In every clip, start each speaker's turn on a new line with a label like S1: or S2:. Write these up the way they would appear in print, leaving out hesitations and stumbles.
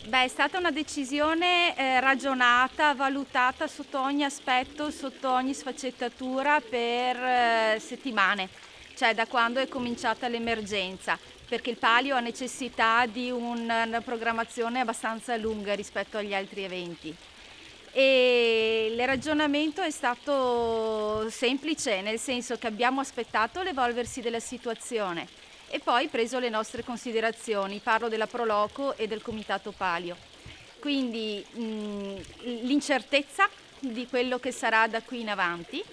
S1: Beh, è stata una decisione, ragionata, valutata sotto ogni aspetto, sotto ogni sfaccettatura per settimane, cioè da quando è cominciata l'emergenza, perché il Palio ha necessità di una programmazione abbastanza lunga rispetto agli altri eventi. E il ragionamento è stato semplice, nel senso che abbiamo aspettato l'evolversi della situazione e poi preso le nostre considerazioni. Parlo della Proloco e del Comitato Palio. Quindi l'incertezza di quello che sarà da qui in avanti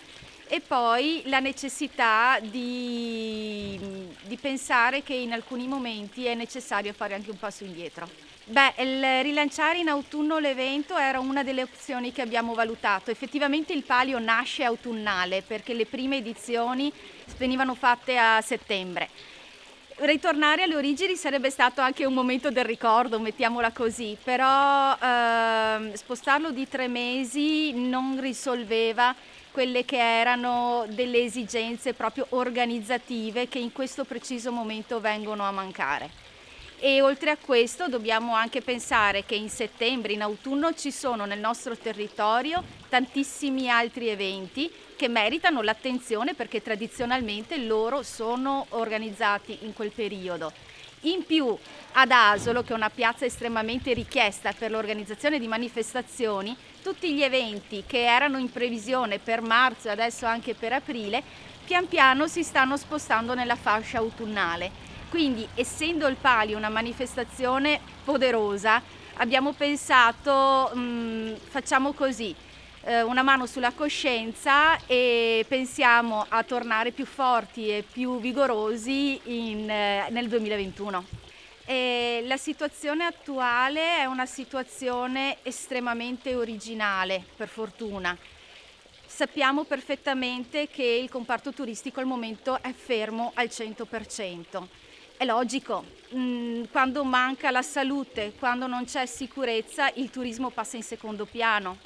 S1: e poi la necessità di pensare che in alcuni momenti è necessario fare anche un passo indietro. Beh, il rilanciare in autunno l'evento era una delle opzioni che abbiamo valutato. Effettivamente il Palio nasce autunnale perché le prime edizioni venivano fatte a settembre. Ritornare alle origini sarebbe stato anche un momento del ricordo, mettiamola così, però spostarlo di 3 mesi non risolveva quelle che erano delle esigenze proprio organizzative che in questo preciso momento vengono a mancare. E oltre a questo dobbiamo anche pensare che in settembre, in autunno, ci sono nel nostro territorio tantissimi altri eventi che meritano l'attenzione perché tradizionalmente loro sono organizzati in quel periodo. In più ad Asolo, che è una piazza estremamente richiesta per l'organizzazione di manifestazioni, tutti gli eventi che erano in previsione per marzo e adesso anche per aprile, pian piano si stanno spostando nella fascia autunnale. Quindi, essendo il Palio una manifestazione poderosa, abbiamo pensato, facciamo così, una mano sulla coscienza e pensiamo a tornare più forti e più vigorosi nel 2021. La situazione attuale è una situazione estremamente originale, per fortuna. Sappiamo perfettamente che il comparto turistico al momento è fermo al 100%. È logico, quando manca la salute, quando non c'è sicurezza, il turismo passa in secondo piano.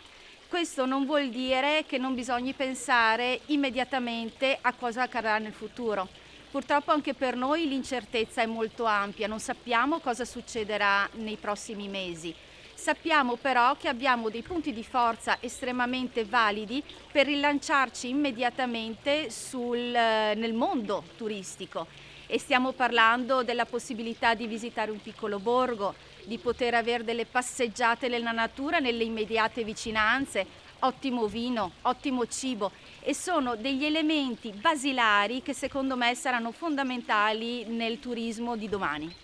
S1: Questo non vuol dire che non bisogni pensare immediatamente a cosa accadrà nel futuro. Purtroppo anche per noi l'incertezza è molto ampia, non sappiamo cosa succederà nei prossimi mesi. Sappiamo però che abbiamo dei punti di forza estremamente validi per rilanciarci immediatamente nel mondo turistico e stiamo parlando della possibilità di visitare un piccolo borgo, di poter avere delle passeggiate nella natura nelle immediate vicinanze, ottimo vino, ottimo cibo e sono degli elementi basilari che secondo me saranno fondamentali nel turismo di domani.